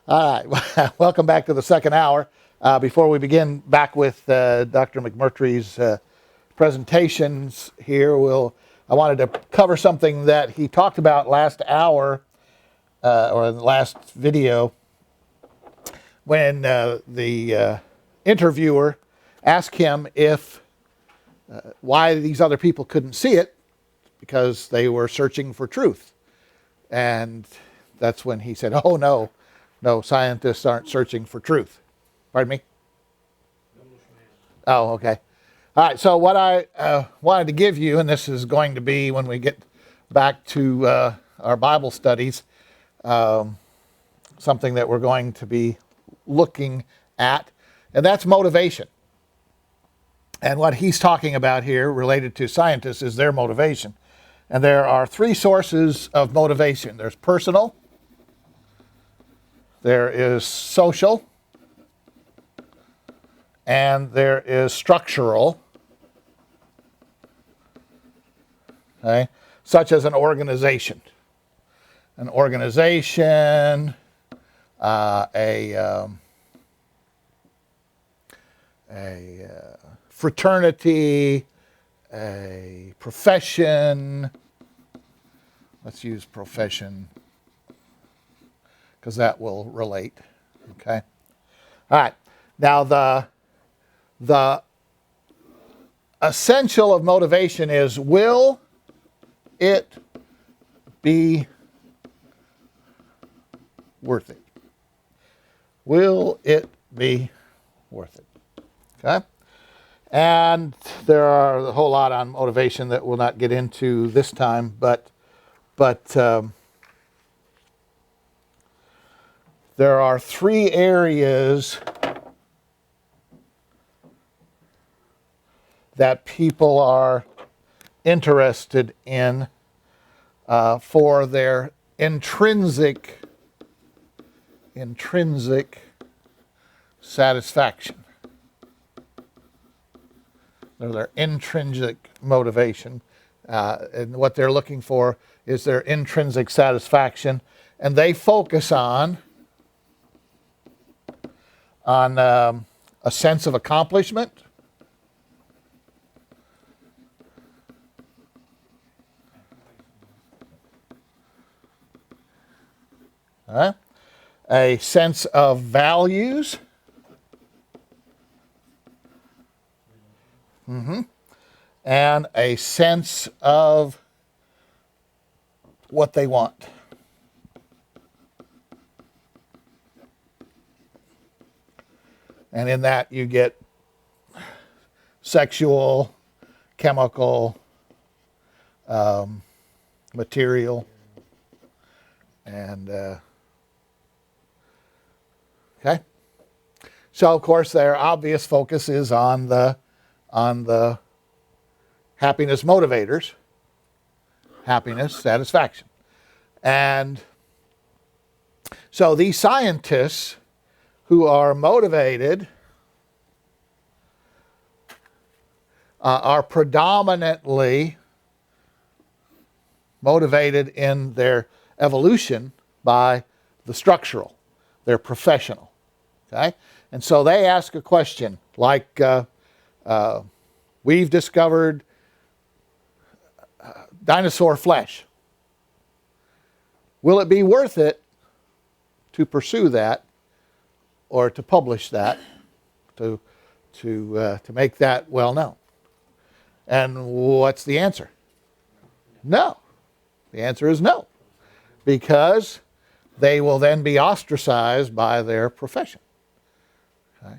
All right, welcome back to the second hour. Before we begin back with Dr. McMurtry's presentations here, I wanted to cover something that he talked about last hour, or in the last video, when the interviewer asked him why these other people couldn't see it, because they were searching for truth. And that's when he said, oh, no, scientists aren't searching for truth. Pardon me? Oh, okay. All right, so what I wanted to give you, and this is going to be when we get back to our Bible studies, something that we're going to be looking at, and that's motivation. And what he's talking about here related to scientists is their motivation. And there are three sources of motivation. There's personal, there is social, and there is structural, okay, such as an organization. An organization, a fraternity, a profession. Let's use profession because that will relate. Okay. All right. Now the essential of motivation is, will it be worth it? Will it be worth it? Okay. And there are a whole lot on motivation that we'll not get into this time, but there are three areas that people are interested in for their intrinsic satisfaction. Or their intrinsic motivation. And what they're looking for is their intrinsic satisfaction. And they focus on a sense of accomplishment, a sense of values, and a sense of what they want. And in that you get sexual, chemical, material, and okay. So of course their obvious focus is on the happiness motivators, happiness, satisfaction. And so these scientists who are motivated are predominantly motivated in their evolution by the structural. They're professional. Okay? And so they ask a question like, we've discovered dinosaur flesh. Will it be worth it to pursue that, or to publish that, to make that well known? And what's the answer? No. The answer is no, because they will then be ostracized by their profession. Okay?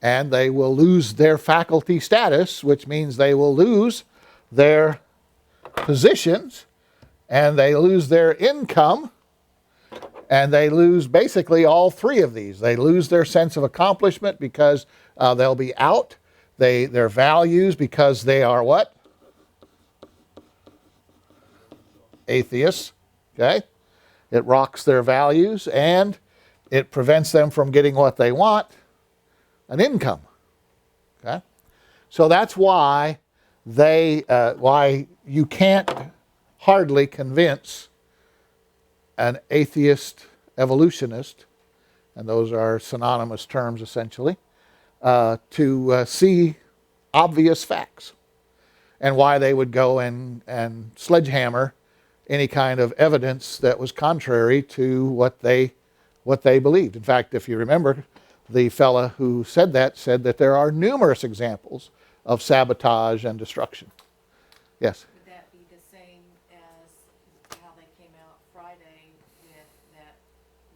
And they will lose their faculty status, which means they will lose their positions, and they lose their income, and they lose basically all three of these. They lose their sense of accomplishment because they'll be out. Their values, because they are what? Atheists. Okay? It rocks their values, and it prevents them from getting what they want, an income. Okay? So that's why why you can't hardly convince an atheist, evolutionist, and those are synonymous terms essentially, to see obvious facts, and why they would go and sledgehammer any kind of evidence that was contrary to what they believed. In fact, if you remember, the fella who said that there are numerous examples of sabotage and destruction. Yes? Would that be the same as how they came out Friday with that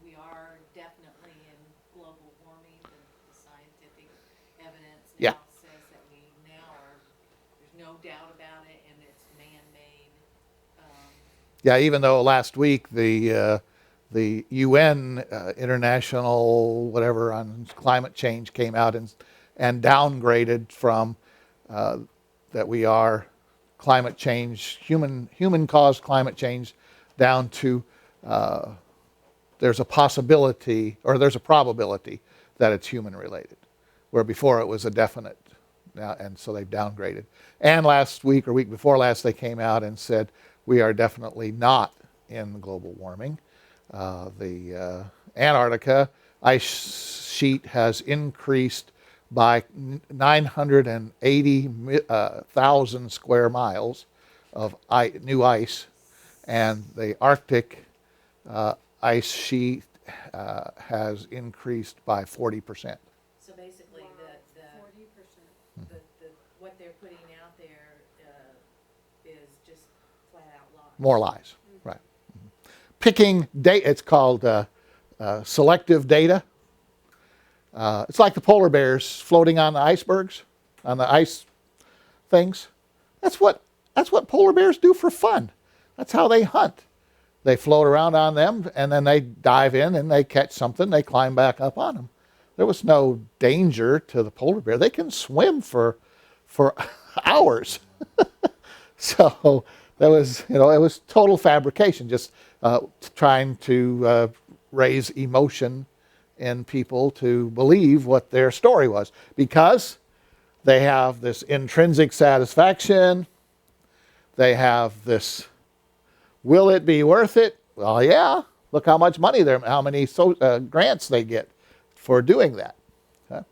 we are definitely in global warming, the scientific evidence now says that we now are, there's no doubt about it, and it's man-made. Yeah, even though last week the UN international whatever on climate change came out and downgraded from that we are climate change, human caused climate change, down to there's a possibility or there's a probability that it's human related, where before it was a definite. Now, and so they've downgraded. And last week or week before last, they came out and said we are definitely not in global warming. The Antarctica ice sheet has increased by 980,000 square miles of new ice, and the Arctic ice sheet has increased by 40%. So basically, the 40%, what they're putting out there is just flat out lies. More lies, right. Picking data, it's called selective data. It's like the polar bears floating on the icebergs, on the ice things. That's what polar bears do for fun. That's how they hunt. They float around on them, and then they dive in and they catch something. They climb back up on them. There was no danger to the polar bear. They can swim for hours. So that was, it was total fabrication, just trying to raise emotion in people to believe what their story was, because they have this intrinsic satisfaction. They have this, will it be worth it? Well, yeah. Look how much money how many grants they get for doing that. Okay.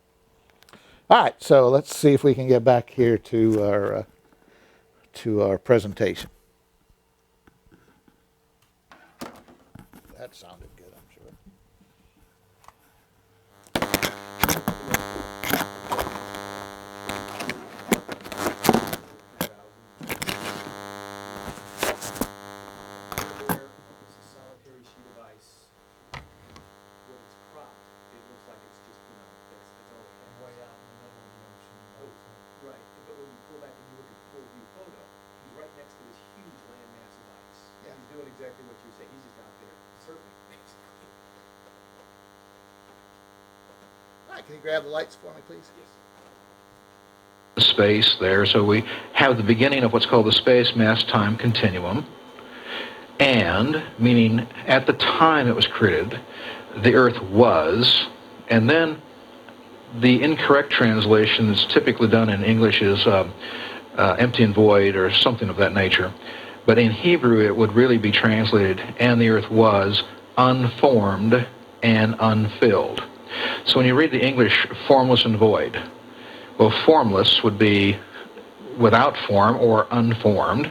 All right, so let's see if we can get back here to our presentation. That sounded good, I'm sure. Exactly what you say. He's just out there surfing. All right, can you grab the lights for me, please? Yes. Space there, so we have the beginning of what's called the space-mass-time continuum, and meaning at the time it was created, the Earth was, and then the incorrect translation that's typically done in English is empty and void or something of that nature. But in Hebrew, it would really be translated, and the earth was unformed and unfilled. So when you read the English, formless and void, well, formless would be without form or unformed,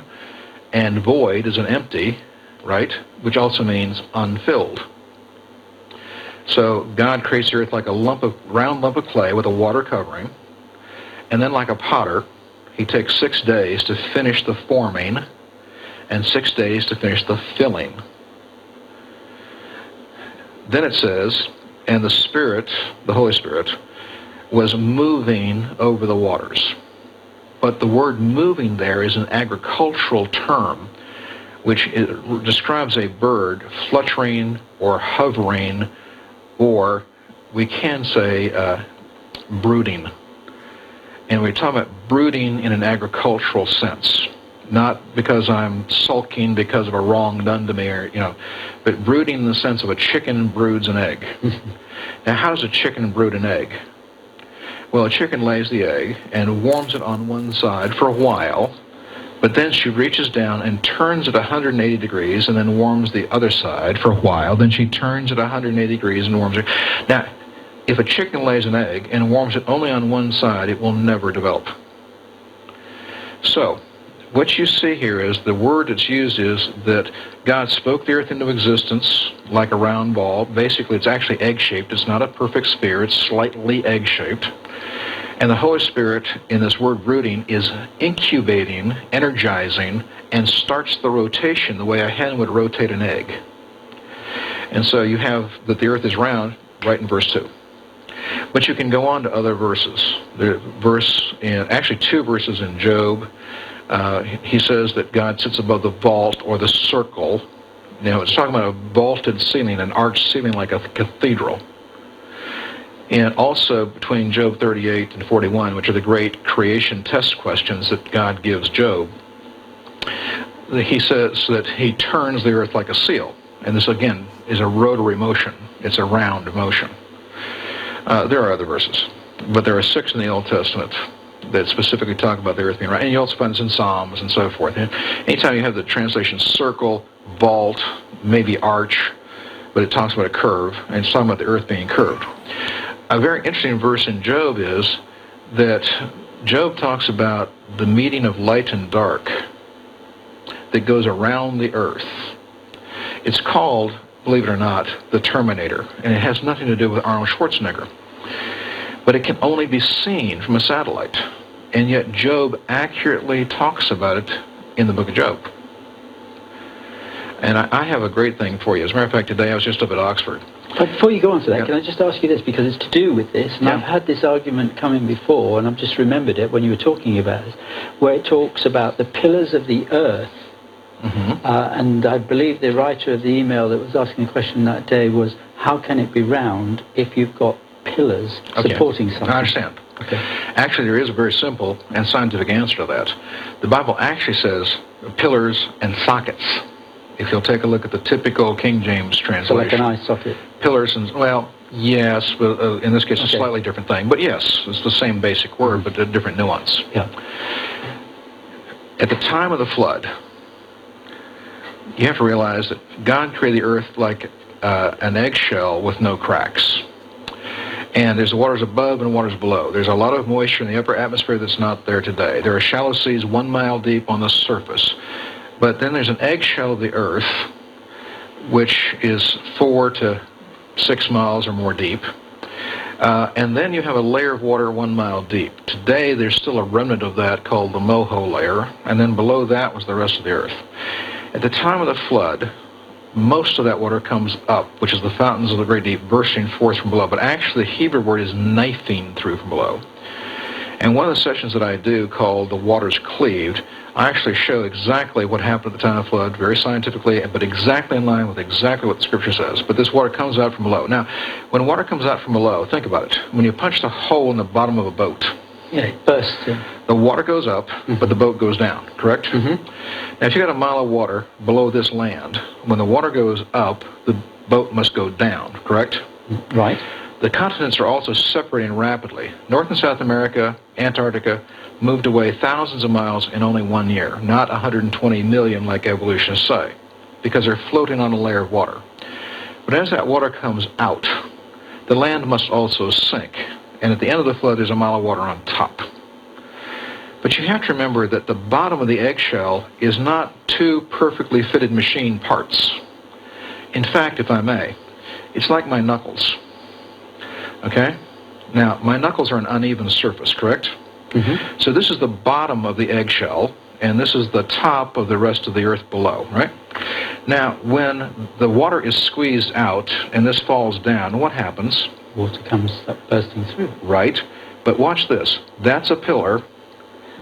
and void is an empty, right, which also means unfilled. So God creates the earth like a round lump of clay with a water covering, and then like a potter, he takes 6 days to finish the forming, and 6 days to finish the filling. Then it says, and the Spirit, the Holy Spirit, was moving over the waters. But the word moving there is an agricultural term, which describes a bird fluttering or hovering, or we can say brooding. And we're talking about brooding in an agricultural sense. Not because I'm sulking because of a wrong done to me, or, but brooding in the sense of a chicken broods an egg. Now, how does a chicken brood an egg? Well, a chicken lays the egg and warms it on one side for a while, But then she reaches down and turns at 180 degrees and then warms the other side for a while. Then she turns at 180 degrees and warms it. Now, if a chicken lays an egg and warms it only on one side, it will never develop. So, what you see here is the word that's used is that God spoke the earth into existence like a round ball. Basically, it's actually egg-shaped. It's not a perfect sphere. It's slightly egg-shaped. And the Holy Spirit, in this word rooting, is incubating, energizing, and starts the rotation the way a hen would rotate an egg. And so you have that the earth is round right in verse 2. But you can go on to other verses. Actually 2 verses in Job. He says that God sits above the vault or the circle. Now, it's talking about a vaulted ceiling, an arched ceiling like a cathedral. And also between Job 38 and 41, which are the great creation test questions that God gives Job, he says that he turns the earth like a seal. And this, again, is a rotary motion. It's a round motion. There are other verses, but there are 6 in the Old Testament that specifically talk about the earth being round. And you also find this in Psalms and so forth. And anytime you have the translation circle, vault, maybe arch, but it talks about a curve, and it's talking about the earth being curved. A very interesting verse in Job is that Job talks about the meeting of light and dark that goes around the earth. It's called, believe it or not, the Terminator, and it has nothing to do with Arnold Schwarzenegger. But it can only be seen from a satellite, and yet Job accurately talks about it in the book of Job. And I have a great thing for you. As a matter of fact, today I was just up at Oxford. But before you go on to that, Yeah. can I just ask you this, because it's to do with this, and Yeah. I've had this argument coming before, and I've just remembered it when you were talking about it, where it talks about the pillars of the earth, and I believe the writer of the email that was asking the question that day was, how can it be round if you've got pillars supporting something? I understand. Okay. Actually, there is a very simple and scientific answer to that. The Bible actually says pillars and sockets. If you'll take a look at the typical King James So translation. like an eye socket. Pillars and, well, yes, but in this case it's a Okay. slightly different thing. But yes, it's the same basic word, but a different nuance. Yeah. At the time of the flood, you have to realize that God created the earth like an eggshell with no cracks. And there's waters above and waters below. There's a lot of moisture in the upper atmosphere that's not there today. There are shallow seas 1 mile deep on the surface. But then there's an eggshell of the earth, which is 4 to 6 miles or more deep. And then you have a layer of water 1 mile deep. Today, there's still a remnant of that called the Moho layer, and then below that was the rest of the earth. At the time of the flood, most of that water comes up, which is the fountains of the great deep bursting forth from below. But actually, the Hebrew word is knifing through from below. And one of the sessions that I do called The Waters Cleaved, I actually show exactly what happened at the time of the flood, very scientifically, but exactly in line with exactly what the Scripture says. But this water comes out from below. Now, when water comes out from below, think about it. When you punch the hole in the bottom of a boat, Yeah, it bursts. the water goes up, but the boat goes down, correct? Now, if you got a mile of water below this land, when the water goes up, the boat must go down, correct? Right. The continents are also separating rapidly. North and South America, Antarctica, moved away thousands of miles in only 1 year, not 120 million like evolutionists say, because they're floating on a layer of water. But as that water comes out, the land must also sink, and at the end of the flood, there's a mile of water on top. But you have to remember that the bottom of the eggshell is not 2 perfectly fitted machine parts. In fact, if I may, it's like my knuckles. Okay? Now, my knuckles are an uneven surface, correct? So this is the bottom of the eggshell, and this is the top of the rest of the earth below, right? Now, when the water is squeezed out and this falls down, what happens? Water comes up bursting through. Right? But watch this. That's a pillar.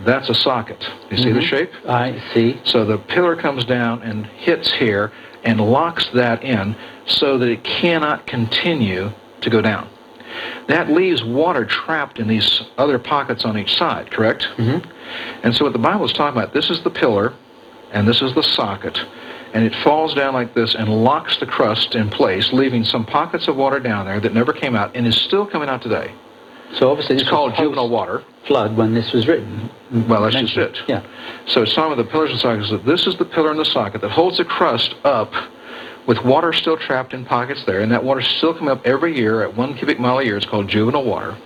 That's a socket. You see the shape? I see. So the pillar comes down and hits here and locks that in so that it cannot continue to go down. That leaves water trapped in these other pockets on each side, correct? And so what the Bible is talking about, this is the pillar, and this is the socket, and it falls down like this and locks the crust in place, leaving some pockets of water down there that never came out and is still coming out today. So obviously It's this called was juvenile water. flood when this was written. Well, that's just Mentioned. it. Yeah. So it's talking about the pillars and sockets. This is the pillar and the socket that holds the crust up with water still trapped in pockets there, and that water still coming up every year at 1 cubic mile a year. It's called juvenile water.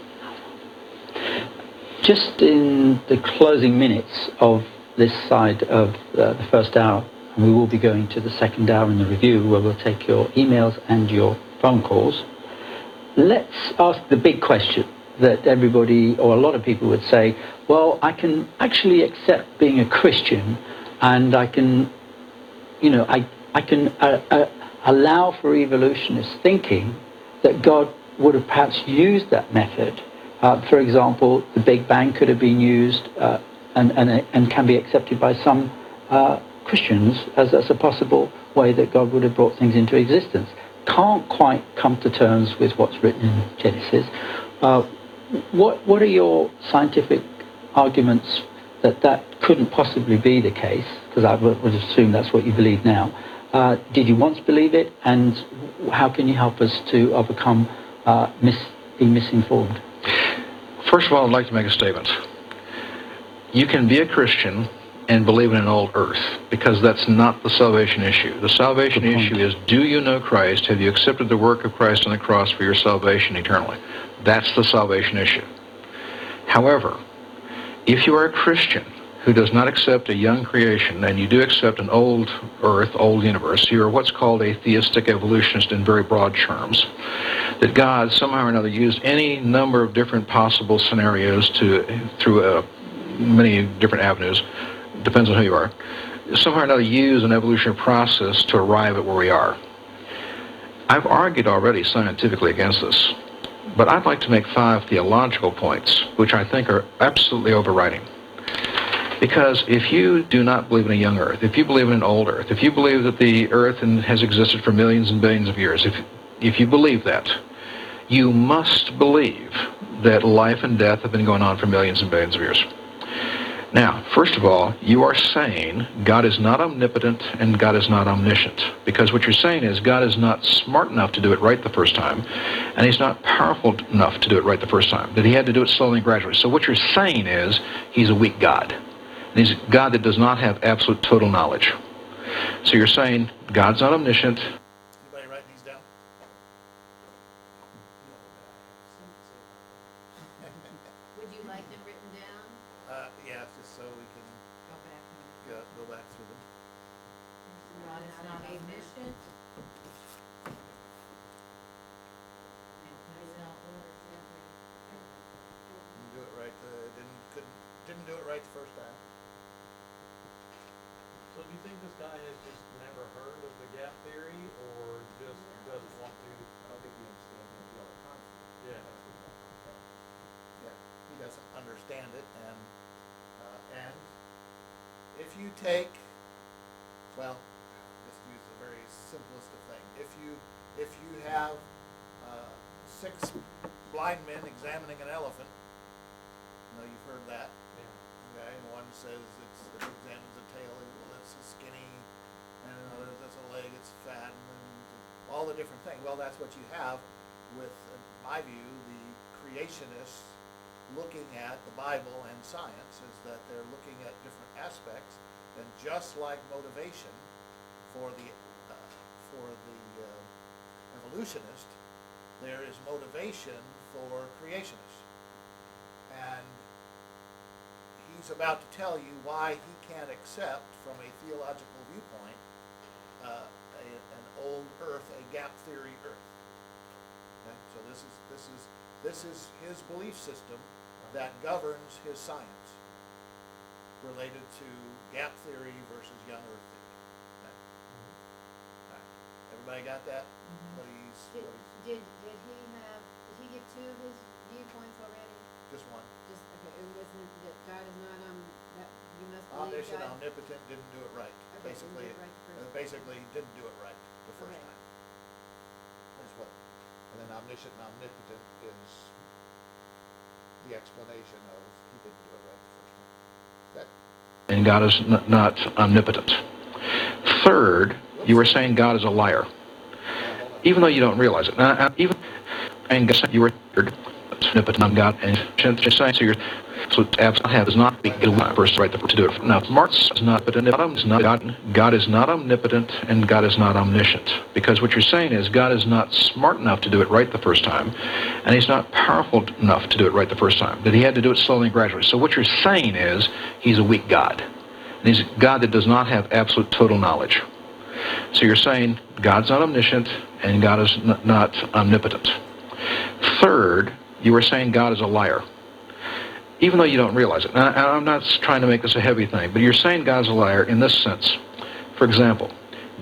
Just in the closing minutes of this side of the first hour, and we will be going to the second hour in the review where we'll take your emails and your phone calls. Let's ask the big question that everybody, or a lot of people would say, well, I can actually accept being a Christian, and I can, I can allow for evolutionist thinking that God would have perhaps used that method. For example, the Big Bang could have been used and can be accepted by some Christians as a possible way that God would have brought things into existence. Can't quite come to terms with what's written in Genesis. What are your scientific arguments that couldn't possibly be the case? Because I would assume that's what you believe now. Did you once believe it, and how can you help us to overcome being misinformed? First of all, I'd like to make a statement. You can be a Christian and believe in an old earth, because that's not the salvation issue. The salvation issue is, do you know Christ? Have you accepted the work of Christ on the cross for your salvation eternally? That's the salvation issue. However, if you are a Christian who does not accept a young creation, and you do accept an old earth, old universe, you are what's called a theistic evolutionist in very broad terms, that God somehow or another used any number of different possible scenarios through many different avenues, depends on who you are, somehow or another use an evolutionary process to arrive at where we are. I've argued already scientifically against this, but I'd like to make 5 theological points, which I think are absolutely overriding. Because if you do not believe in a young earth, if you believe in an old earth, if you believe that the earth has existed for millions and billions of years, if you believe that, you must believe that life and death have been going on for millions and billions of years. Now, first of all, you are saying God is not omnipotent and God is not omniscient. Because what you're saying is God is not smart enough to do it right the first time, and he's not powerful enough to do it right the first time, that he had to do it slowly and gradually. So what you're saying is he's a weak God. And he's a God that does not have absolute total knowledge. So you're saying God's not omniscient. Anybody write these down? Would you like them written down? Yeah, just so we can Go back. go back through them. God is not omniscient. He's not Didn't do it right. Didn't do it right the first time. So do you think this guy has just never heard of the gap theory, or just doesn't want to? I don't think he understands the other concept. Yeah. Yeah, he doesn't understand it, and if you take, well, just use the very simplest of things. If you have 6 blind men examining an elephant, you've heard that. Okay, and one says it examines the tail, well, it's skinny, and another that's a leg, it's fat, and all the different things. Well, that's what you have with, in my view, the creationists looking at the Bible and science, is that they're looking at different aspects, and just like motivation for the evolutionist, there is motivation for creationists. And he's about to tell you why he can't accept, from a theological viewpoint, an old earth, a gap theory earth. Okay? So this is his belief system that governs his science related to gap theory versus young earth theory. Okay? All right. Everybody got that? Did he give 2 of his viewpoints already? Just one. Just, okay, it wasn't, that God is not, that you must believe Omniscient, God. omnipotent, didn't do it right. Okay, didn't do it right the first time. Basically didn't do it right the first Okay. time. That's what. And then omniscient and omnipotent is the explanation of he didn't do it right the first time. That. And God is not omnipotent. Third, you were saying God is a liar, even though you don't realize it. And God said you were third. omnipotent God, and you're saying so. So absolutely have is not the first right to do it. Now, Marx is not, but is not God. God is not omnipotent, and God is not omniscient. Because what you're saying is God is not smart enough to do it right the first time, and He's not powerful enough to do it right the first time. That He had to do it slowly and gradually. So what you're saying is He's a weak God, and He's a God that does not have absolute total knowledge. So you're saying God's not omniscient, and God is not omnipotent. Third, you were saying God is a liar, even though you don't realize it. Now, I'm not trying to make this a heavy thing, but you're saying God's a liar in this sense. For example,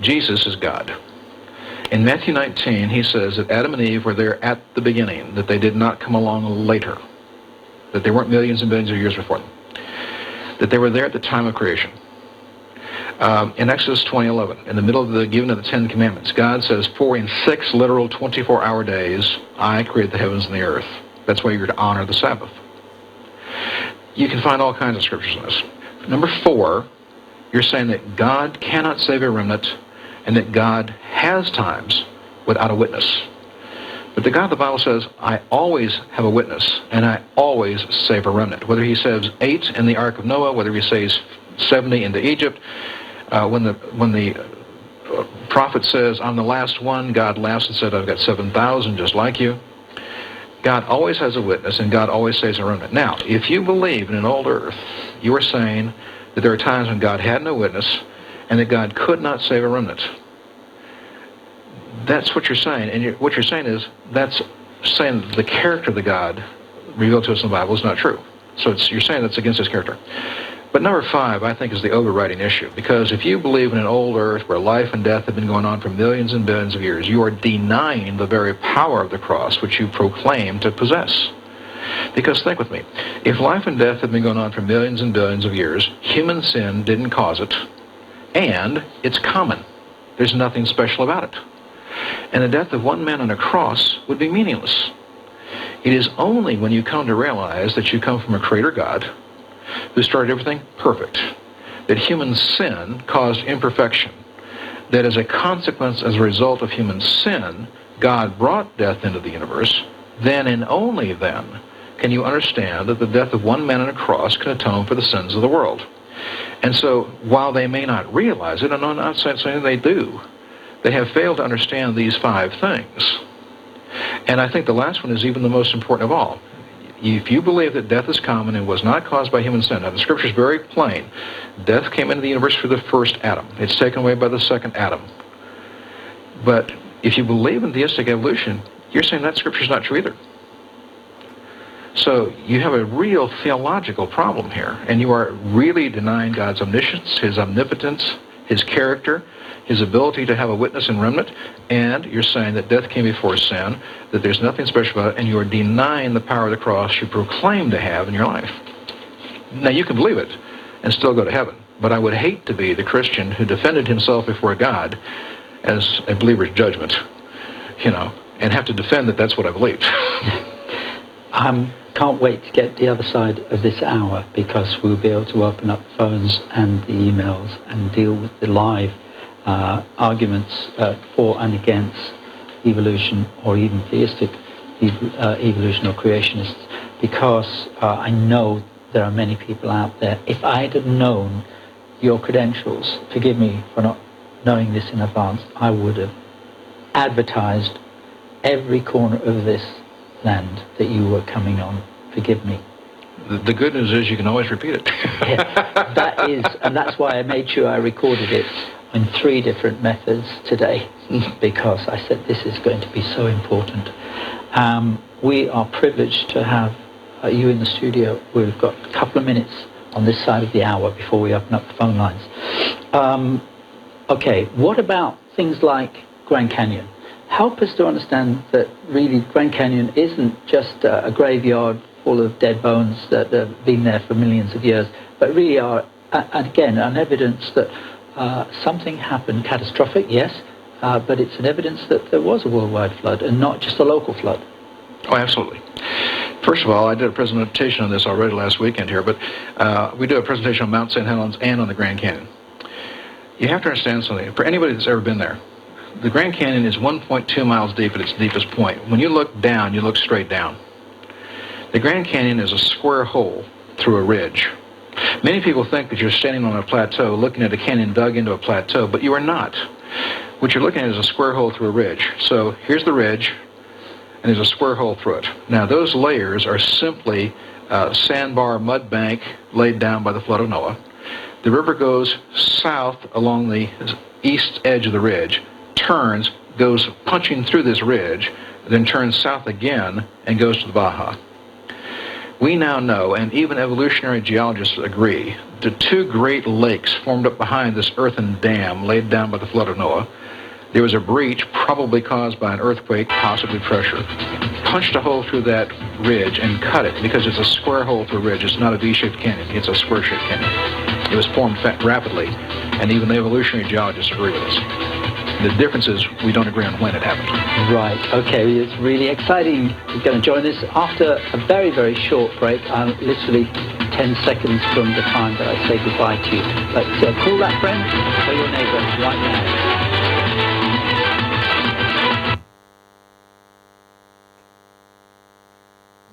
Jesus is God. In Matthew 19, He says that Adam and Eve were there at the beginning, that they did not come along later, that they weren't millions and billions of years before them, that they were there at the time of creation. In Exodus 20:11, in the middle of the giving of the Ten Commandments, God says, "For in 6 literal 24-hour days, I created the heavens and the earth." That's why you're to honor the Sabbath. You can find all kinds of scriptures on this. Number 4, you're saying that God cannot save a remnant, and that God has times without a witness. But the God of the Bible says, I always have a witness, and I always save a remnant. Whether He says 8 in the Ark of Noah, whether He says 70 into Egypt, when the prophet says, I'm the last one, God laughs and said, I've got 7,000 just like you. God always has a witness, and God always saves a remnant. Now, if you believe in an old earth, you are saying that there are times when God had no witness, and that God could not save a remnant. That's what you're saying, and what you're saying is, that's saying that the character of the God revealed to us in the Bible is not true. So you're saying that's against His character. But number 5, I think, is the overriding issue. Because if you believe in an old earth where life and death have been going on for millions and billions of years, you are denying the very power of the cross which you proclaim to possess. Because think with me, if life and death have been going on for millions and billions of years, human sin didn't cause it, and it's common. There's nothing special about it. And the death of one man on a cross would be meaningless. It is only when you come to realize that you come from a creator God who started everything perfect, that human sin caused imperfection, that as a consequence, as a result of human sin, God brought death into the universe, then and only then can you understand that the death of one man on a cross can atone for the sins of the world. And so, while they may not realize it, and I'm not saying they do, they have failed to understand these 5 things. And I think the last one is even the most important of all. If you believe that death is common and was not caused by human sin, now the scripture is very plain. Death came into the universe through the first Adam. It's taken away by the second Adam. But if you believe in theistic evolution, you're saying that scripture is not true either. So you have a real theological problem here, and you are really denying God's omniscience, His omnipotence, His character, His ability to have a witness and remnant, and you're saying that death came before sin, that there's nothing special about it, and you are denying the power of the cross you proclaim to have in your life. Now, you can believe it and still go to heaven, but I would hate to be the Christian who defended himself before God as a believer's judgment, and have to defend that that's what I believe. Can't wait to get the other side of this hour, because we'll be able to open up the phones and the emails and deal with the live arguments for and against evolution, or even theistic evolution or creationists, because I know there are many people out there. If I had known your credentials, forgive me for not knowing this in advance, I would have advertised every corner of this land that you were coming on. Forgive me. The good news is you can always repeat it. Yeah, that is, and that's why I made sure I recorded it in 3 different methods today, because I said this is going to be so important. We are privileged to have you in the studio. We've got a couple of minutes on this side of the hour before we open up the phone lines. Okay, what about things like Grand Canyon? Help us to understand that really Grand Canyon isn't just a graveyard full of dead bones that have been there for millions of years, but really are, again, an evidence that something happened, catastrophic, yes, but it's an evidence that there was a worldwide flood and not just a local flood. Oh, absolutely. First of all, I did a presentation on this already last weekend here, but we do a presentation on Mount St. Helens and on the Grand Canyon. You have to understand something. For anybody that's ever been there, the Grand Canyon is 1.2 miles deep at its deepest point. When you look down, you look straight down. The Grand Canyon is a square hole through a ridge. Many people think that you're standing on a plateau looking at a canyon dug into a plateau, but you are not. What you're looking at is a square hole through a ridge. So here's the ridge, and there's a square hole through it. Now those layers are simply sandbar mud bank laid down by the flood of Noah. The river goes south along the east edge of the ridge, turns, goes punching through this ridge, then turns south again and goes to the Baja. We now know, and even evolutionary geologists agree, the two great lakes formed up behind this earthen dam laid down by the flood of Noah. There was a breach, probably caused by an earthquake, possibly pressure. Punched a hole through that ridge and cut it, because it's a square hole through a ridge. It's not a V-shaped canyon. It's a square-shaped canyon. It was formed rapidly, and even the evolutionary geologists agree with us. The difference is we don't agree on when it happened. Right, okay, it's really exciting. You're going to join us after a very, very short break. Literally 10 seconds from the time that I say goodbye to you. But call that friend, tell your neighbour right now.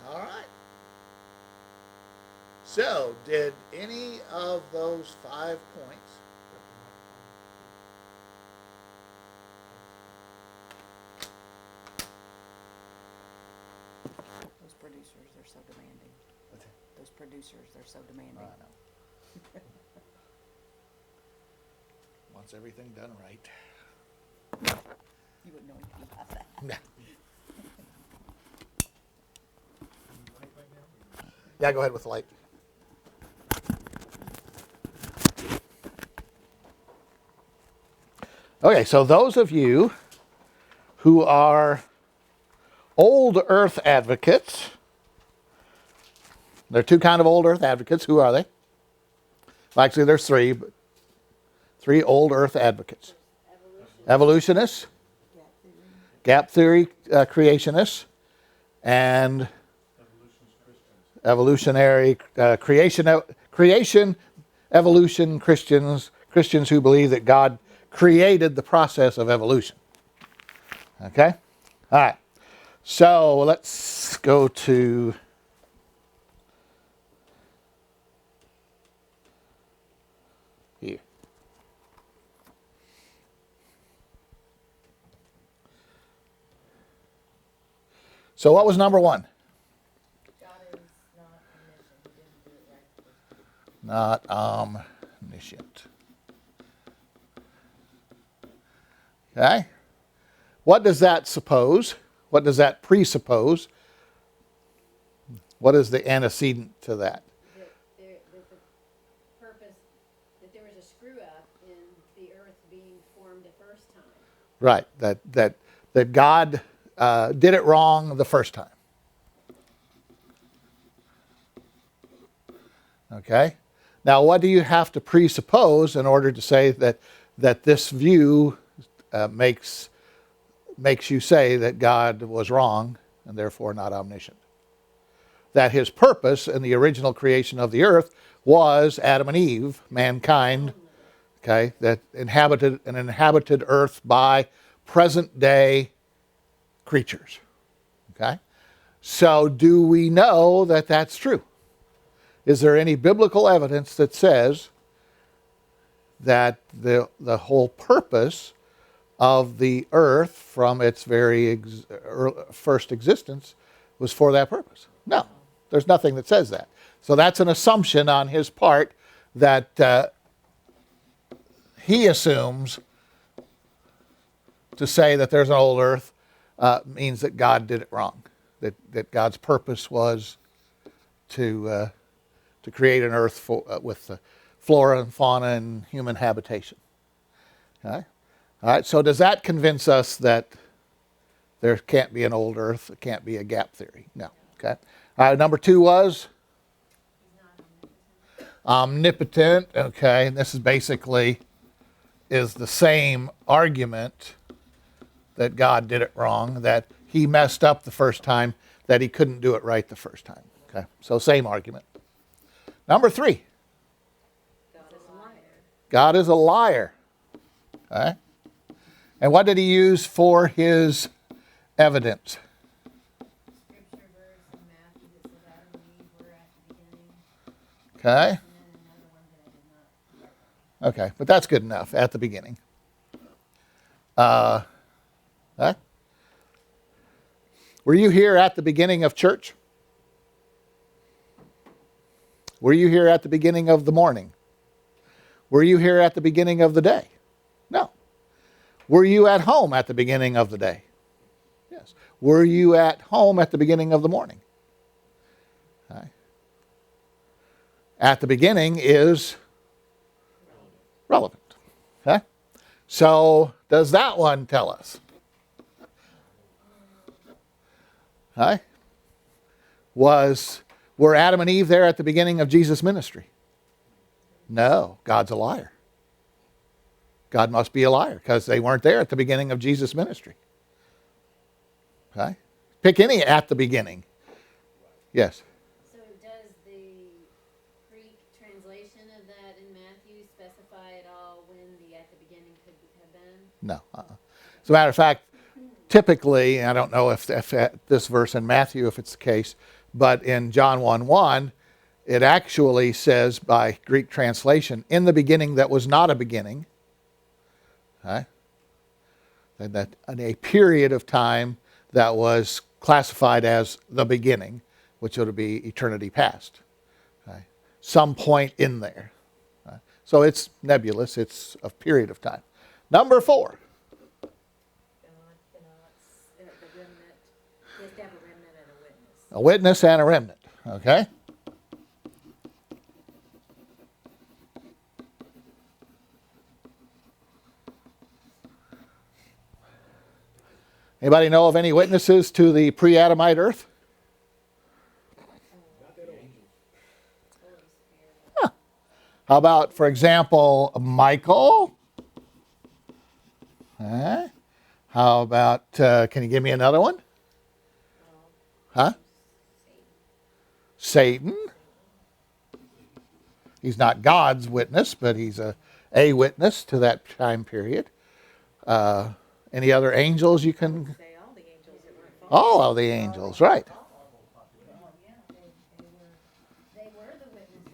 All right. So, did any of those 5 points Those producers, they're so demanding. Those producers, they're so demanding. wants everything done right? You wouldn't know anything about that. Yeah, go ahead with the light. Okay, so those of you who are old earth advocates, there are two kind of old earth advocates. Who are they? Well, actually, there's three, but three old earth advocates. Evolutionists, gap theory creationists, and evolutionary creation evolution Christians who believe that God created the process of evolution. Okay? All right. So let's go to here. So what was number one? God is not omniscient. He didn't do it right. Not omniscient. Okay? What does that suppose? What does that presuppose? What is the antecedent to that? That the purpose, that there was a screw up in the earth being formed the first time. Right, that God did it wrong the first time. Okay? Now, what do you have to presuppose in order to say that this view makes you say that God was wrong and therefore not omniscient? That his purpose in the original creation of the earth was Adam and Eve, mankind, okay, that inhabited an inhabited earth by present day creatures. Okay? So do we know that that's true? Is there any biblical evidence that says that the whole purpose of the earth from its very first existence was for that purpose? No, there's nothing that says that. So that's an assumption on his part that he assumes to say that there's an old earth means that God did it wrong, that God's purpose was to create an earth with flora and fauna and human habitation. Okay? All right, so does that convince us that there can't be an old earth, it can't be a gap theory? No. Okay. All right, number two was omnipotent. Okay, and this is basically is the same argument that God did it wrong, that he messed up the first time, that he couldn't do it right the first time. Okay, so same argument. Number three. God is a liar. God is a liar. Okay? And what did he use for his evidence? Scripture verse in Matthew that says, Okay. Okay, but that's good enough at the beginning. Huh? Were you here at the beginning of church? Were you here at the beginning of the morning? Were you here at the beginning of the day? No. Were you at home at the beginning of the day? Yes. Were you at home at the beginning of the morning? Okay. At the beginning is relevant. Okay? So does that one tell us? Okay? Were Adam and Eve there at the beginning of Jesus' ministry? No, God's a liar. God must be a liar because they weren't there at the beginning of Jesus' ministry. Okay? Pick any at the beginning. Yes. So does the Greek translation of that in Matthew specify at all when the at the beginning could have been? No. As a matter of fact, typically, I don't know if this verse in Matthew, if it's the case, but in John 1:1, it actually says by Greek translation, in the beginning that was not a beginning. Okay? And that in a period of time that was classified as the beginning, which would be eternity past. Okay? Some point in there. Okay? So it's nebulous. It's a period of time. Number 4. The remnant, you have to have a remnant and a witness. A witness and a remnant. Okay? Anybody know of any witnesses to the pre-Adamite earth? Huh. How about, for example, Michael? Huh? How about, can you give me another one? Huh? Satan. He's not God's witness, but he's a witness to that time period. Any other angels you can? Say all the angels that were involved. All of the angels, right. They were the witnesses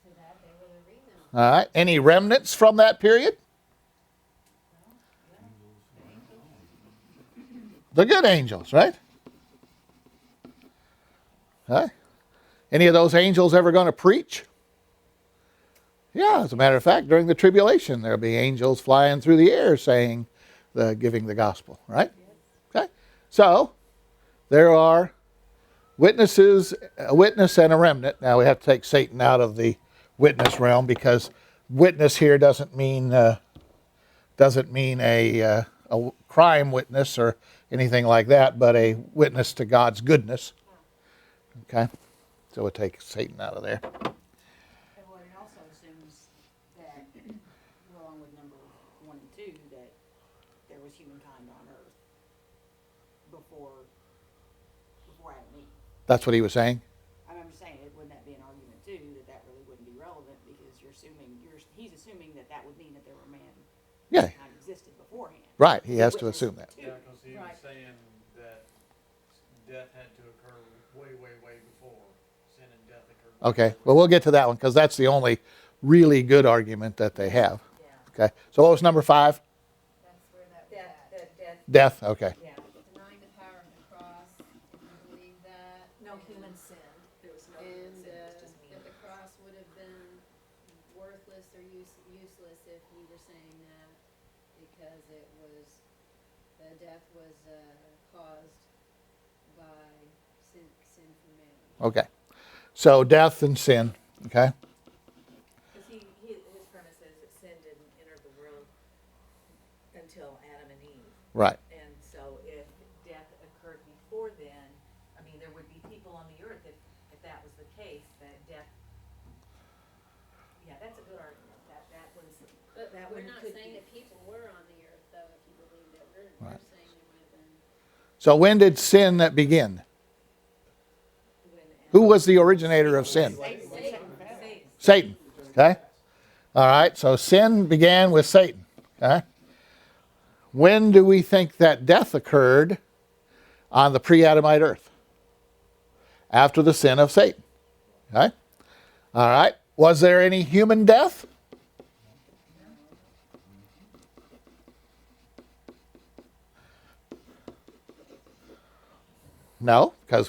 to that. They were the reason. All right. Any remnants from that period? The good angels, right? Huh? Any of those angels ever going to preach? Yeah, as a matter of fact, during the tribulation, there'll be angels flying through the air saying, giving the gospel, right? Okay. So, there are witnesses, a witness and a remnant. Now we have to take Satan out of the witness realm because witness here doesn't mean a crime witness or anything like that, but a witness to God's goodness. Okay? So we'll take Satan out of there. Well, it also assumes that, along with number 1 and 2, that there was humankind on earth before Adam and Eve. That's what he was saying? I'm just saying, wouldn't that be an argument too, that really wouldn't be relevant because he's assuming that would mean that there were Yeah. mankind existed beforehand. Right, he has to assume that. Yeah, because he was Right. saying that death had to occur way, way, way before sin and death occurred. Okay, well, we'll get to that one because that's the only really good argument that they have. Yeah. Okay, so what was number 5? That's where that was Death, at. Death, okay. yeah. Denying the power of the cross, if you believe that. No human sin. There was no human And sin, it was just me. that the cross would have been worthless or useless if you were saying that because the death was caused by sin from man. Okay, so death and sin, okay? Because his premise is that sin didn't enter the world until Adam and Eve. Right, And so if death occurred before then, I mean, there would be people on the earth if that was the case, that death, yeah, that's a good argument. That was, But that we're one not could saying be. that people were on the earth, though, if you believe that. We're Right. saying there might have been. so when did sin begin? Who was the originator of sin? Satan, okay? All right, so sin began with Satan, okay? When do we think that death occurred on the pre-Adamite earth? After the sin of Satan, okay? All right, Was there any human death? No, because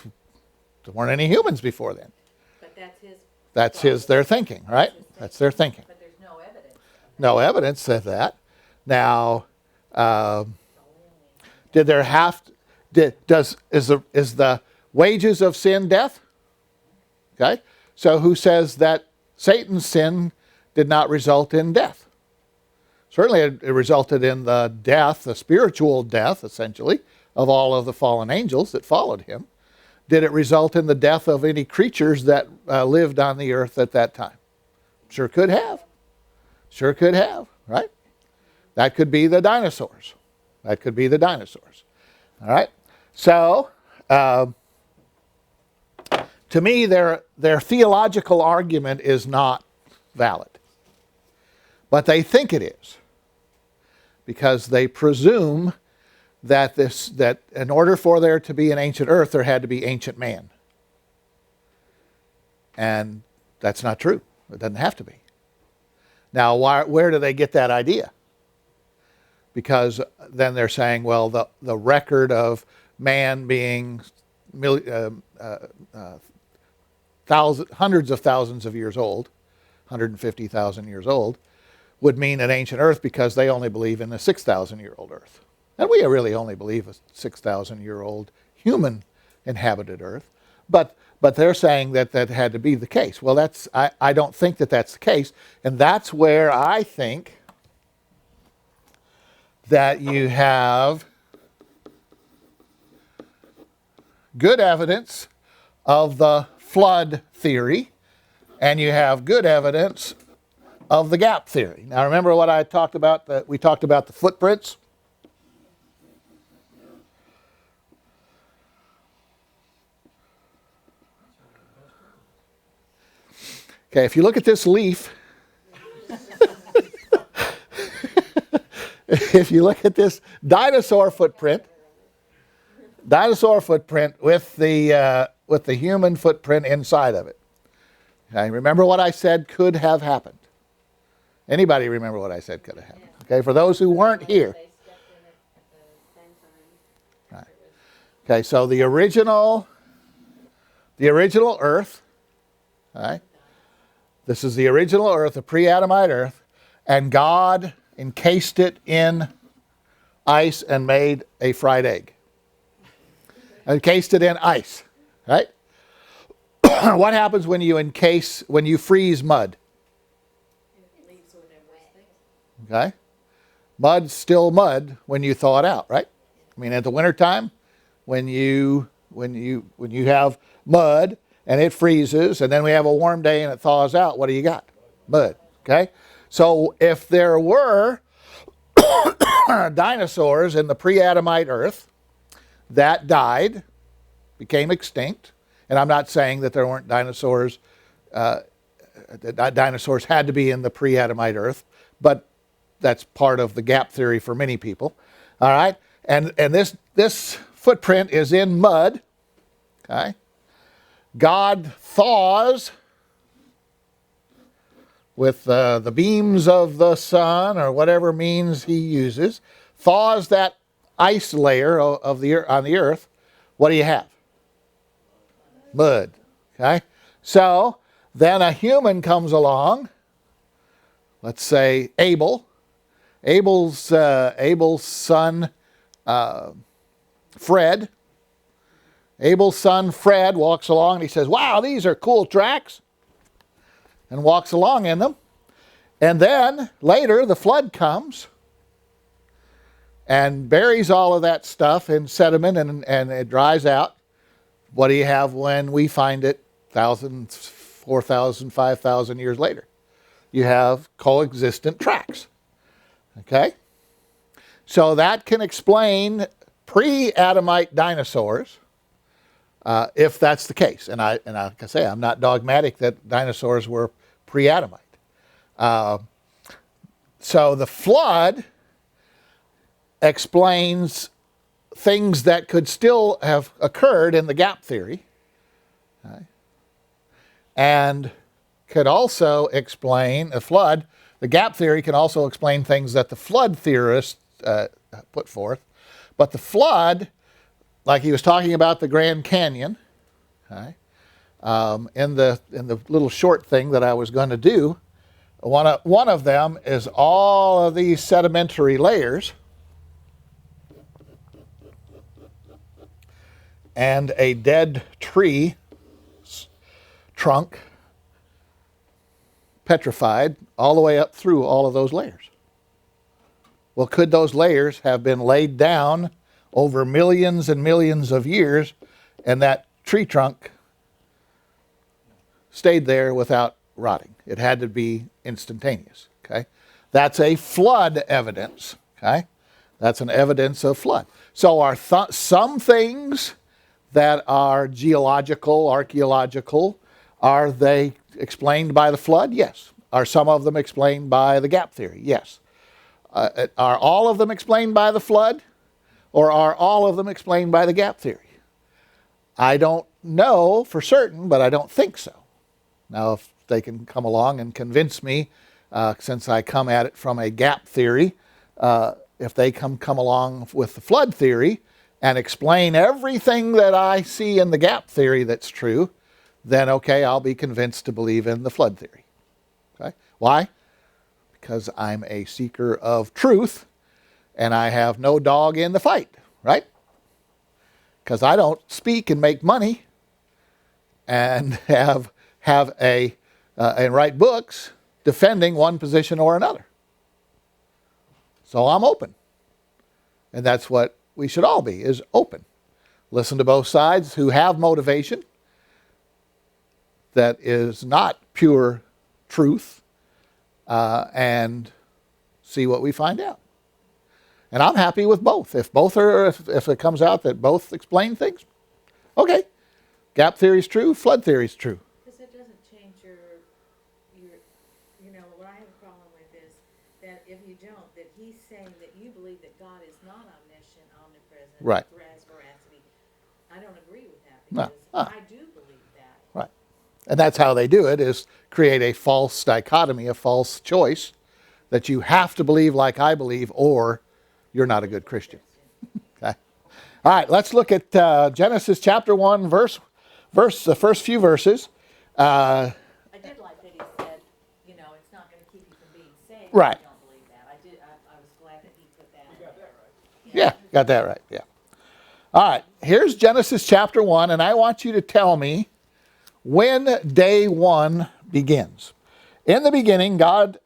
there weren't any humans before then. But that's his. That's their thinking, right? That's their thinking. But there's no evidence. No evidence of that. Now, did there have? Is the wages of sin death? Okay, so who says that Satan's sin did not result in death? Certainly, it resulted in the death, the spiritual death, essentially, of all of the fallen angels that followed him. Did it result in the death of any creatures that lived on the earth at that time? Sure could have. Sure could have, right? That could be the dinosaurs. That could be the dinosaurs. All right? So, to me, their theological argument is not valid. But they think it is. Because they presume that in order for there to be an ancient earth, there had to be ancient man. And that's not true. It doesn't have to be. Now, where do they get that idea? Because then they're saying, well, the record of man being hundreds of thousands of years old, 150,000 years old, would mean an ancient earth because they only believe in a 6,000-year-old earth. And we really only believe a 6,000-year-old human inhabited earth. But they're saying that had to be the case. Well, I don't think that that's the case. And that's where I think that you have good evidence of the flood theory, and you have good evidence of the gap theory. Now, remember what I talked about? We talked about the footprints. Okay, if you look at this leaf, if you look at this dinosaur footprint with the human footprint inside of it. Okay, remember what I said could have happened. Anybody remember what I said could have happened? Okay, for those who weren't here. They stepped in it at the same time. Right. Okay, so the original Earth, all right? This is the original Earth, the pre-Adamite Earth, and God encased it in ice and made a fried egg. Encased it in ice, right? What happens when you freeze mud? It leaves whatever is there. Okay? Mud's still mud when you thaw it out, right? I mean, at the wintertime, when you have mud and it freezes, and then we have a warm day and it thaws out, what do you got? Mud, okay? So if there were dinosaurs in the pre-Adamite Earth that died, became extinct, and I'm not saying that there weren't dinosaurs, that dinosaurs had to be in the pre-Adamite Earth, but that's part of the gap theory for many people. All right? And this footprint is in mud. Okay? God thaws with the beams of the sun or whatever means he uses, thaws that ice layer on the earth. What do you have? Mud. Okay? So then a human comes along, let's say Abel. Abel's son Fred. Abel's son Fred walks along and he says, wow, these are cool tracks, and walks along in them. And then later the flood comes and buries all of that stuff in sediment and it dries out. What do you have when we find it 1,000, 4,000, 5,000 years later? You have coexistent tracks. Okay? So that can explain pre-Adamite dinosaurs, if that's the case. And like I say, I'm not dogmatic that dinosaurs were pre-Adamite. So the flood explains things that could still have occurred in the gap theory, okay, and could also explain a flood. The gap theory can also explain things that the flood theorists put forth. But the flood, like he was talking about the Grand Canyon, okay, in the little short thing that I was going to do, one of them is all of these sedimentary layers and a dead tree trunk petrified all the way up through all of those layers. Well, could those layers have been laid down over millions and millions of years, and that tree trunk stayed there without rotting? It had to be instantaneous. Okay, that's a flood evidence. Okay, that's an evidence of flood. So are some things that are geological, archaeological, are they explained by the flood? Yes. Are some of them explained by the gap theory? Yes. Are all of them explained by the flood? Or are all of them explained by the gap theory? I don't know for certain, but I don't think so. Now, if they can come along and convince me, since I come at it from a gap theory, if they come along with the flood theory and explain everything that I see in the gap theory that's true, then okay, I'll be convinced to believe in the flood theory. Okay? Why? Because I'm a seeker of truth and I have no dog in the fight, right? Because I don't speak and make money and have and write books defending one position or another. So I'm open. And that's what we should all be, is open. Listen to both sides who have motivation that is not pure truth, and see what we find out. And I'm happy with both. If it comes out that both explain things, okay. Gap theory is true, flood theory is true. Because it doesn't change your, what I have a problem with is that if you don't, that he's saying that you believe that God is not omniscient, omnipresent, Right. veracity. I don't agree with that No. because I do believe that. Right. And that's how they do it, is create a false dichotomy, a false choice, that you have to believe like I believe or you're not a good Christian. Okay. All right, let's look at Genesis chapter 1, the first few verses. I did like that he said, it's not going to keep you from being saved. Right. I don't believe that. I was glad that he put that in. Got that right. Yeah, got that right. Yeah. All right, here's Genesis chapter 1, and I want you to tell me when day 1 begins. In the beginning, God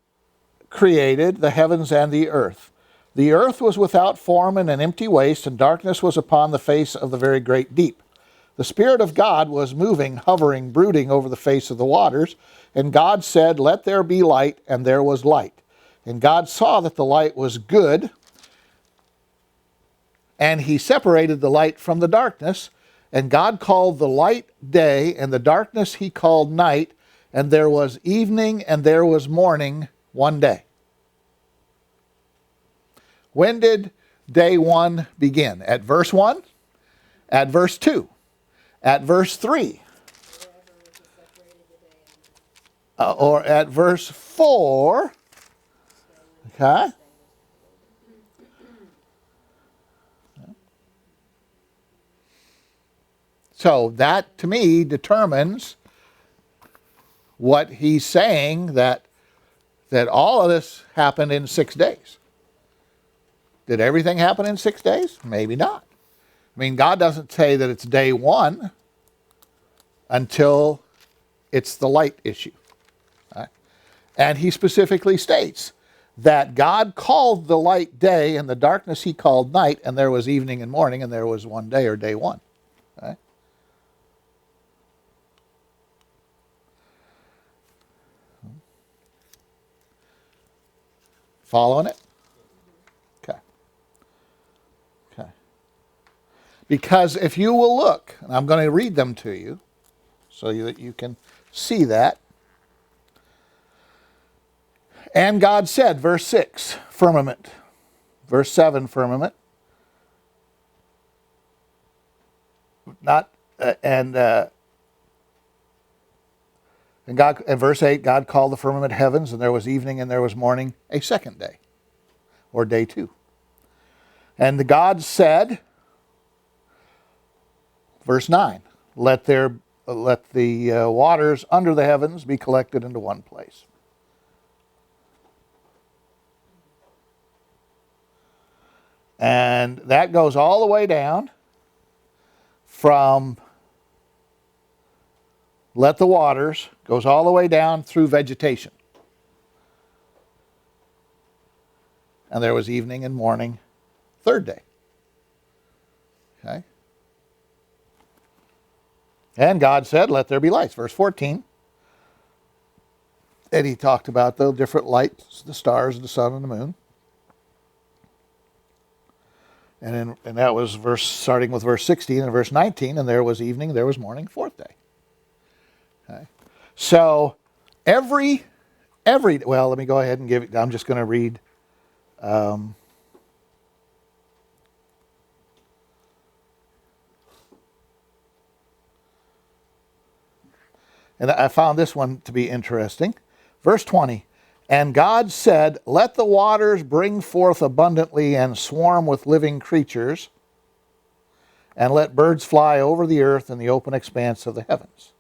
created the heavens and the earth. The earth was without form and an empty waste, and darkness was upon the face of the very great deep. The Spirit of God was moving, hovering, brooding over the face of the waters. And God said, "Let there be light," and there was light. And God saw that the light was good, and he separated the light from the darkness. And God called the light day, and the darkness he called night. And there was evening and there was morning one day. When did day 1 begin? At verse 1? At verse 2? At verse 3? Or at verse 4? Okay. So that, to me, determines what he's saying, that all of this happened in 6 days. Did everything happen in 6 days? Maybe not. I mean, God doesn't say that it's day 1 until it's the light issue. Right? And he specifically states that God called the light day and the darkness he called night, and there was evening and morning, and there was one day, or day 1. Right? Following it? Okay. Okay. Because if you will look, and I'm going to read them to you so that you can see that. And God said, verse 6, firmament. Verse 7, firmament. And God, in verse 8, God called the firmament heavens, and there was evening and there was morning, a second day, or day 2. And the God said, verse 9, let the waters under the heavens be collected into one place. And that goes all the way down from let the waters, goes all the way down through vegetation. And there was evening and morning, third day. Okay. And God said, let there be lights. Verse 14. And he talked about the different lights, the stars, the sun, and the moon. And that was starting with verse 16 and verse 19. And there was evening, there was morning, fourth day. Okay. So every, well, let me go ahead and give it, I'm just going to read. And I found this one to be interesting. Verse 20, and God said, let the waters bring forth abundantly and swarm with living creatures, and let birds fly over the earth in the open expanse of the heavens.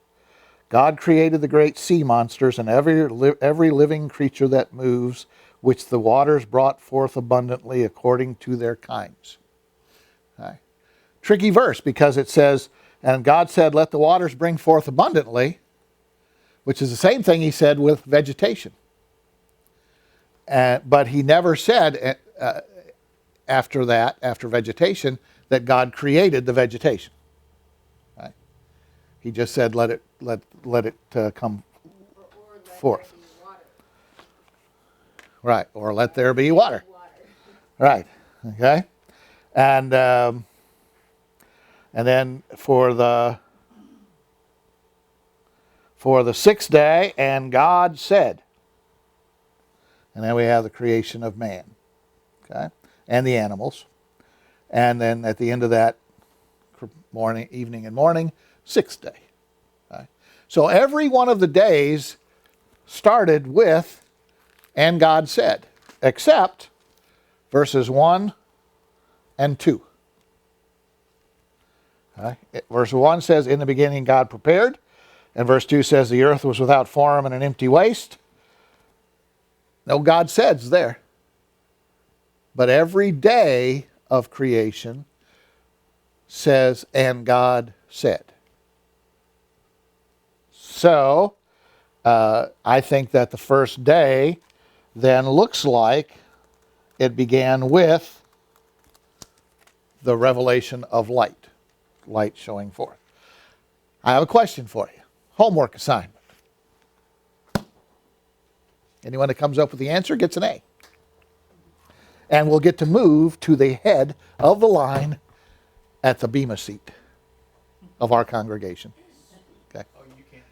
God created the great sea monsters and every living creature that moves, which the waters brought forth abundantly according to their kinds. Okay. Tricky verse, because it says, and God said, let the waters bring forth abundantly, which is the same thing he said with vegetation. But he never said after that, after vegetation, that God created the vegetation. Right? He just said, let it come Or let forth. there be water. Right, or let there be water. Water. Right, okay. And then for the sixth day, and God said. And then we have the creation of man, okay, and the animals. And then at the end of that, morning, evening, and morning, sixth day. Okay? So every one of the days started with, and God said, except verses 1 and 2. Okay? Verse 1 says, in the beginning God prepared. And verse 2 says, the earth was without form and an empty waste. No God said's there. But every day of creation says, and God said. So, I think that the first day then looks like it began with the revelation of light. Light showing forth. I have a question for you. Homework assignment. Anyone that comes up with the answer gets an A. And we'll get to move to the head of the line at the bema seat of our congregation. Okay. Oh, you can't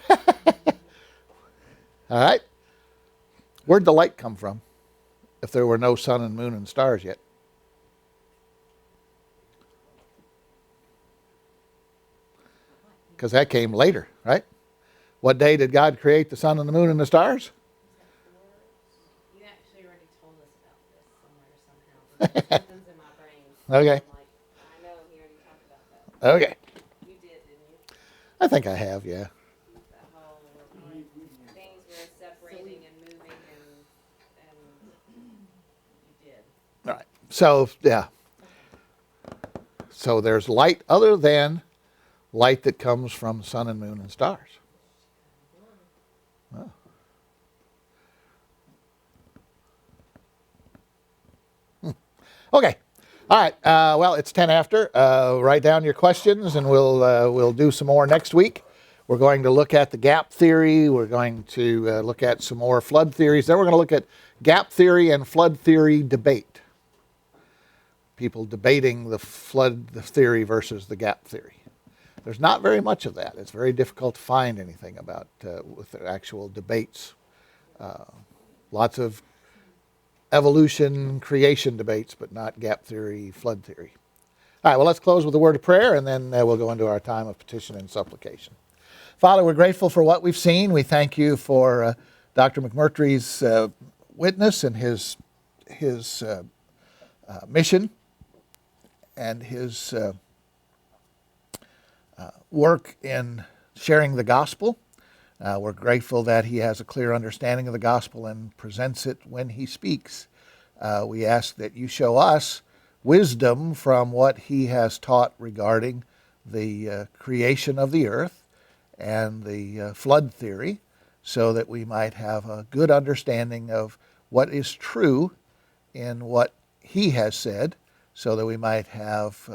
do that. All right. Where'd the light come from if there were no sun and moon and stars yet? Because that came later, right? What day did God create the sun and the moon and the stars? You actually already told us about this somewhere somehow. but Something's in my brain. Okay. I'm like, I know he already talked about that. Okay. You did, didn't you? I think I have, yeah. That whole things were separating and moving and you did. All right. So, yeah. So there's light other than light that comes from sun and moon and stars. Well. Okay. All right. Well, it's 10 after. Write down your questions, and we'll do some more next week. We're going to look at the gap theory. We're going to look at some more flood theories. Then we're going to look at gap theory and flood theory debate. People debating the flood theory versus the gap theory. There's not very much of that. It's very difficult to find anything about with the actual debates. Lots of evolution, creation debates, but not gap theory, flood theory. All right, well, let's close with a word of prayer, and then we'll go into our time of petition and supplication. Father, we're grateful for what we've seen. We thank you for Dr. McMurtry's witness and his mission and his work in sharing the gospel. We're grateful that he has a clear understanding of the gospel and presents it when he speaks. We ask that you show us wisdom from what he has taught regarding the creation of the earth and the flood theory, so that we might have a good understanding of what is true in what he has said, so that we might have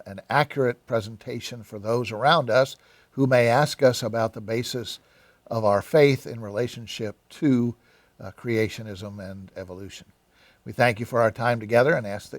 an accurate presentation for those around us who may ask us about the basis of our faith in relationship to creationism and evolution. We thank you for our time together and ask that